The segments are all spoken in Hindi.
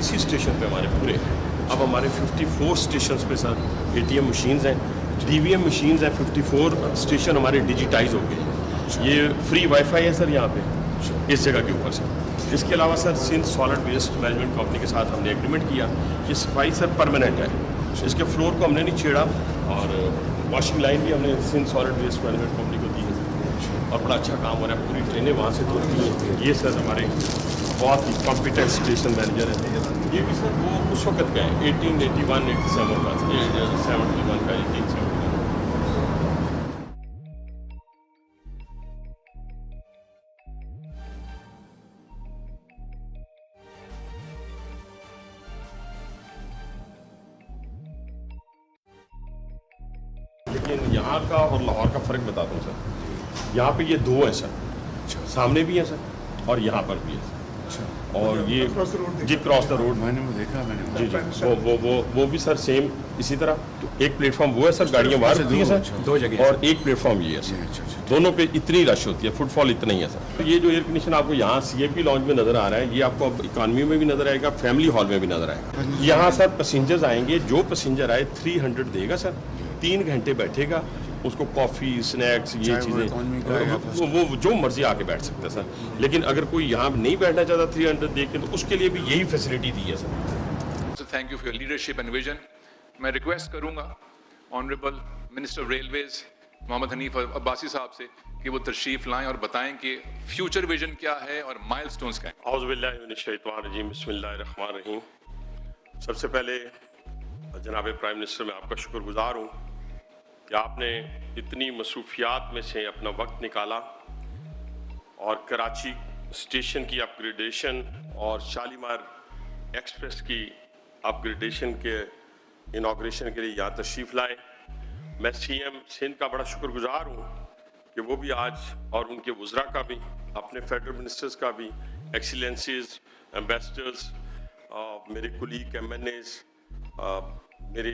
इसी स्टेशन पे हमारे पूरे। अब हमारे 54 स्टेशन पे सर ATM मशीन्स हैं, DVM मशीन्स हैं, 54 स्टेशन हमारे डिजिटाइज हो गए। ये फ्री वाईफाई है सर यहाँ पे इस जगह के ऊपर सर। इसके अलावा sir Sindh solid waste management company के साथ हमने एग्रीमेंट किया कि सफाई सर परमानेंट है, इसके फ्लोर को हमने नहीं छेड़ा और वॉशिंग लाइन भी हमने Sindh solid waste management company को दी है और बड़ा अच्छा काम हो रहा है। पूरी ट्रेनें वहाँ से खुलती हैं। ये सर हमारे बहुत ही कॉम्पिटेंट स्टेशन मैनेजर हैं। ये भी सर वो उस वक्त का है 1881-87 का, 71 का 1871। लेकिन यहाँ का और लाहौर का फ़र्क बताता हूँ सर। यहाँ पे ये दो हैं सर, सामने भी हैं सर और यहाँ पर भी है सर। और ये जी क्रॉस द रोड मैंने वो देखा, मैंने जी जी वो भी सर सेम इसी तरह। तो एक प्लेटफॉर्म वो है सर, गाड़ियाँ बाहर होती हैं सर, दो जगह, और एक प्लेटफॉर्म ये है सर। दोनों पे इतनी रश होती है, फुटफॉल इतना ही है सर। तो ये जो एयर कंडीशन आपको यहाँ CAP लॉन्च में नजर आ रहा है, ये आपको अब इकॉनमी में भी नजर आएगा, फैमिली हॉल में भी नजर आएगा। यहाँ सर पैसेंजर्स आएंगे, जो पैसेंजर आए 300 देगा सर, 3 घंटे बैठेगा, उसको कॉफ़ी स्नैक्स ये चीज़ें वो जो मर्जी आके बैठ सकता है सर। लेकिन अगर कोई यहाँ नहीं बैठना चाहता 300 दे के, तो उसके लिए भी यही फैसिलिटी दी है sir. Thank you for your leadership and vision. मैं रिक्वेस्ट करूँगा honourable minister of railways Mohammad Hanif Abbasi sahab से कि वो तशरीफ़ लाएं और बताएं कि फ्यूचर विजन क्या है और माइलस्टोन्स क्या हैं। औज़ु बिल्लाहि मिनश शैतानिर रजीम, बिस्मिल्लाहिर रहमानिर रहीम। सबसे पहले जनाब प्राइम मिनिस्टर, मैं आपका शुक्रगुजार हूँ कि आपने इतनी मसरूफियात में से अपना वक्त निकाला और कराची स्टेशन की अपग्रेडेशन और शालीमार एक्सप्रेस की अपग्रेडेशन के इनाग्रेशन के लिए यहाँ तशरीफ़ लाए। मैं CM सिंध का बड़ा शुक्रगुजार हूँ कि वो भी आज, और उनके वज़रा का भी, अपने फेडरल मिनिस्टर्स का भी, एक्सीलेंसीज, एम्बेसडर्स, मेरे कुलीग MNAs, मेरे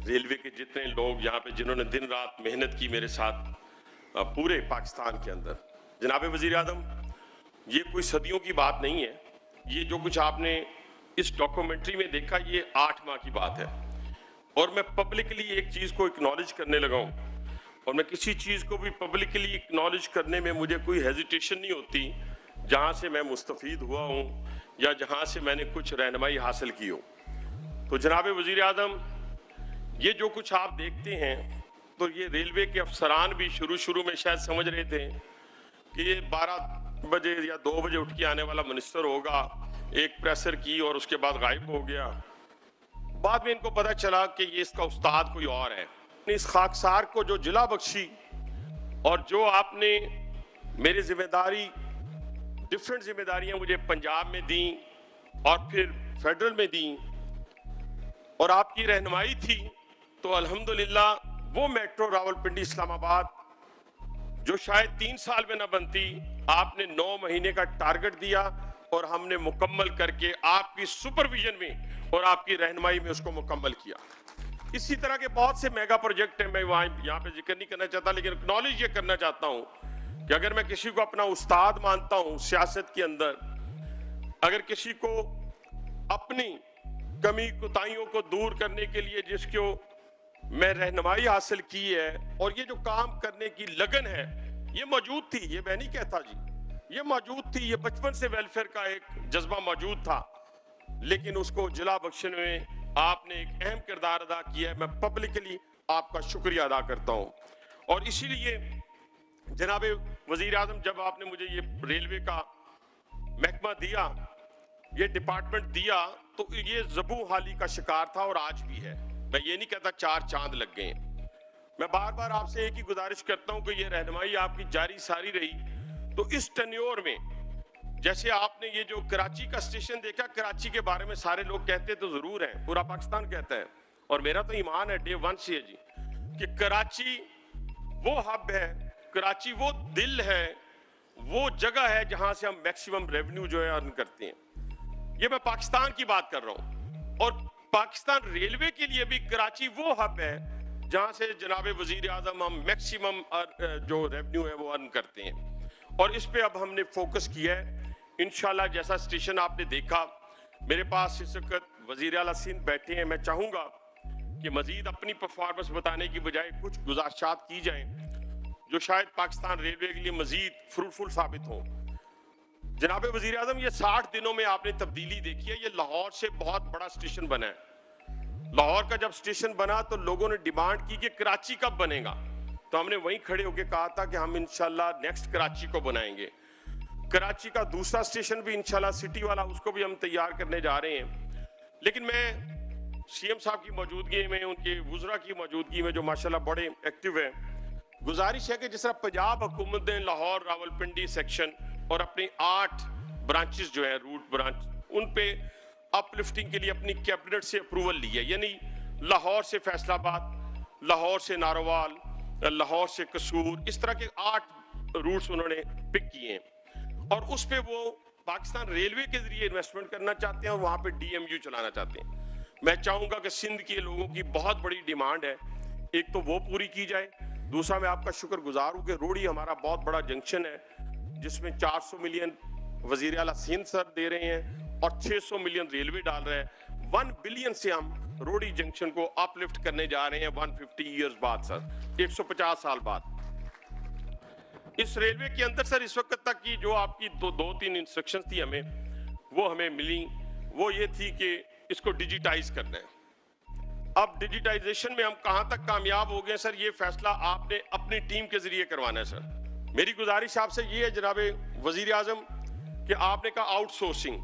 रेलवे के जितने लोग यहाँ पे जिन्होंने दिन रात मेहनत की मेरे साथ पूरे पाकिस्तान के अंदर। जनाब वज़ीर आज़म, ये कोई सदियों की बात नहीं है। ये जो कुछ आपने इस डॉक्यूमेंट्री में देखा, ये 8 माह की बात है। और मैं पब्लिकली एक चीज़ को एक्नॉलेज करने लगा हूँ, और मैं किसी चीज़ को भी पब्लिकली एक्नॉलेज करने में मुझे कोई हेजिटेशन नहीं होती जहाँ से मैं मुस्तफ़ीद हुआ हूँ या जहाँ से मैंने कुछ रहनुमाई हासिल की हो। तो जनाब वज़ीर आज़म, ये जो कुछ आप देखते हैं, तो ये रेलवे के अफसरान भी शुरू में शायद समझ रहे थे कि ये 12 बजे या 2 बजे उठ के आने वाला मिनिस्टर होगा, एक प्रेशर की और उसके बाद गायब हो गया। बाद में इनको पता चला कि ये इसका उस्ताद कोई और है। इस खाकसार को जो जिला बख्शी और जो आपने मेरी जिम्मेदारी, डिफरेंट जिम्मेदारियां मुझे पंजाब में दी और फिर फेडरल में दी, और आपकी रहनुमाई थी, तो अल्हम्दुलिल्लाह वो मेट्रो रावलपिंडी इस्लामाबाद जो शायद 3 साल में न बनती, आपने 9 महीने का टारगेट दिया और हमने मुकम्मल करके आपकी सुपरविजन में और आपकी रहनुमाई में उसको मुकम्मल किया। इसी तरह के बहुत से मेगा प्रोजेक्ट हैं, मैं यहाँ पे जिक्र नहीं करना चाहता, लेकिन एक्नॉलेज ये करना चाहता हूँ कि अगर मैं किसी को अपना उस्ताद मानता हूँ सियासत के अंदर, अगर किसी को अपनी कमी कुताहियों को दूर करने के लिए जिसको मैं रहनुमाई हासिल की है और ये जो काम करने की लगन है, ये मौजूद थी, ये मैं नहीं कहता जी, ये मौजूद थी, ये बचपन से वेलफेयर का एक जज्बा मौजूद था, लेकिन उसको जिला बख्शने में आपने एक अहम किरदार अदा किया है। मैं पब्लिकली आपका शुक्रिया अदा करता हूं। और इसीलिए जनाब वजीर आजम, जब आपने मुझे ये रेलवे का महकमा दिया, ये डिपार्टमेंट दिया, तो ये ज़बू हाली का शिकार था और आज भी है। मैं ये नहीं कहता 4 चांद लग गए हैं। मैं बार बार आपसे एक ही गुजारिश करता हूं कि ये रहनुमाई आपकी जारी सारी रही, तो इस टेन्योर में जैसे आपने ये जो कराची का स्टेशन देखा, कराची के बारे में सारे लोग कहते तो जरूर हैं, पूरा पाकिस्तान कहता है, और मेरा तो ईमान है डे 1 से जी कि कराची वो हब है, कराची वो दिल है, वो जगह है जहां से हम मैक्सिमम रेवेन्यू जो है अर्न करते हैं। ये मैं पाकिस्तान की बात कर रहा हूं। और पाकिस्तान रेलवे के लिए भी कराची वो हब है जहां से जनाब वजीर आजम हम मैक्सिमम जो रेवेन्यू है वो अर्न करते हैं। और इस पे अब हमने फोकस किया है। इंशाल्लाह जैसा स्टेशन आपने देखा मेरे पास इस वक्त वजीर आला सिंध बैठे हैं। मैं चाहूंगा कि मजीद अपनी परफॉर्मेंस बताने की बजाय कुछ गुजारिशात की जाएं जो शायद पाकिस्तान रेलवे के लिए मजीद फ्रूटफुल साबित हों। जनाब वजीर आजम, ये 60 दिनों में आपने तब्दीली देखी है। ये लाहौर से बहुत बड़ा स्टेशन बना है। लाहौर का जब स्टेशन बना तो लोगों ने डिमांड की कि कराची कब बनेगा, तो हमने वहीं खड़े होकर कहा था कि हम इंशाल्लाह नेक्स्ट कराची को बनाएंगे। कराची का दूसरा स्टेशन भी इंशाल्लाह सिटी वाला, उसको भी हम तैयार करने जा रहे हैं। लेकिन मैं सीएम साहब की मौजूदगी में, उनके वुज़रा की मौजूदगी में जो माशाल्लाह बड़े एक्टिव हैं, गुजारिश है कि जिस तरह पंजाब हुकूमत ने लाहौर रावलपिंडी सेक्शन और अपनी 8 ब्रांचेस जो है रूट ब्रांच, उन पे अपलिफ्टिंग के लिए अपनी कैबिनेट से अप्रूवल ली है। यानी लाहौर से फैसलाबाद, लाहौर से नारोवाल, लाहौर से कसूर, इस तरह के 8 रूट्स उन्होंने पिक किए हैं और उस पे वो पाकिस्तान रेलवे के जरिए इन्वेस्टमेंट करना चाहते हैं और वहां पे डीएमयू चलाना चाहते हैं। मैं चाहूंगा कि सिंध के लोगों की बहुत बड़ी डिमांड है, एक तो वो पूरी की जाए। दूसरा, मैं आपका शुक्रगुजार हूं कि रोड़ी हमारा बहुत बड़ा जंक्शन है जिसमें 400 मिलियन वजीर आला सिंध सर दे रहे हैं और 600 मिलियन रेलवे डाल रहे हैं। 1 बिलियन से हम रोड़ी जंक्शन को अपलिफ्ट करने जा रहे हैं 150 ईयर्स बाद सर, 150 साल बाद। इस रेलवे के अंदर सर इस वक्त तक की जो आपकी दो तीन इंस्ट्रक्शंस थी वो हमें मिली, वो ये थी कि इसको डिजिटाइज करना है। अब डिजिटाइजेशन में हम कहां तक कामयाब हो गए सर, ये फैसला आपने अपनी टीम के जरिए करवाना है सर। मेरी गुजारिश आपसे ये है जनाबे वजीर आजम कि आपने कहा आउटसोर्सिंग,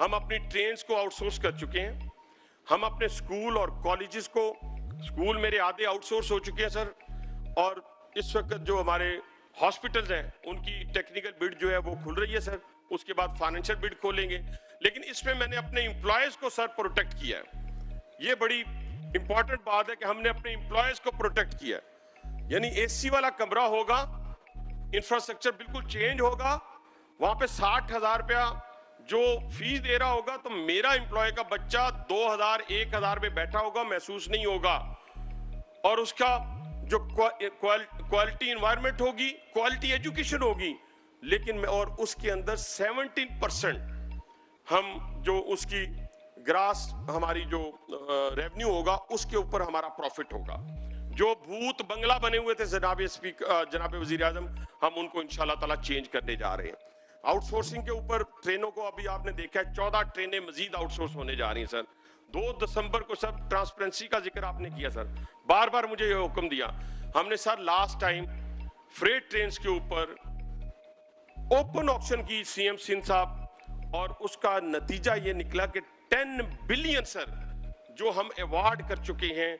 हम अपनी ट्रेन्स को आउटसोर्स कर चुके हैं। हम अपने स्कूल और कॉलेजेस को, स्कूल मेरे आधे आउटसोर्स हो चुके हैं सर, और इस वक्त जो हमारे हॉस्पिटल्स हैं उनकी टेक्निकल बिड जो है वो खुल रही है सर, उसके बाद फाइनेंशियल बिड खोलेंगे। लेकिन इसमें मैंने अपने एम्प्लॉयज को सर प्रोटेक्ट किया है। ये बड़ी इंपॉर्टेंट बात है कि हमने अपने एम्प्लॉयज को प्रोटेक्ट किया है। यानी एसी वाला कमरा होगा, इंफ्रास्ट्रक्चर बिल्कुल चेंज होगा, वहां पे 60,000 रुपया जो फीस दे रहा होगा तो मेरा एम्प्लॉय का बच्चा 2,000 1,000 में बैठा होगा, महसूस नहीं होगा। और उसका जो क्वालिटी एनवायरनमेंट होगी, क्वालिटी एजुकेशन होगी, लेकिन और उसके अंदर 17% हम जो उसकी ग्रास हमारी जो रेवेन्यू होगा उसके ऊपर हमारा प्रॉफिट होगा। जो भूत बंगला बने हुए थे जनाब वजीर आजम, हम उनको इंशाल्लाह ताला चेंज करने जा रहे हैं। आउटसोर्सिंग के ऊपर ट्रेनों को अभी आपने देखा है 14 ट्रेनें मजीद आउटसोर्स होने जा रही हैं सर। 2 दिसंबर को सब ट्रांसपेरेंसी का जिक्र आपने किया सर, बार बार मुझे ये हुक्म दिया हमने sir. Last time freight train के ऊपर ओपन ऑप्शन की सीएम सिंध साहब, और उसका नतीजा ये निकला कि 10 बिलियन सर जो हम अवार्ड कर चुके हैं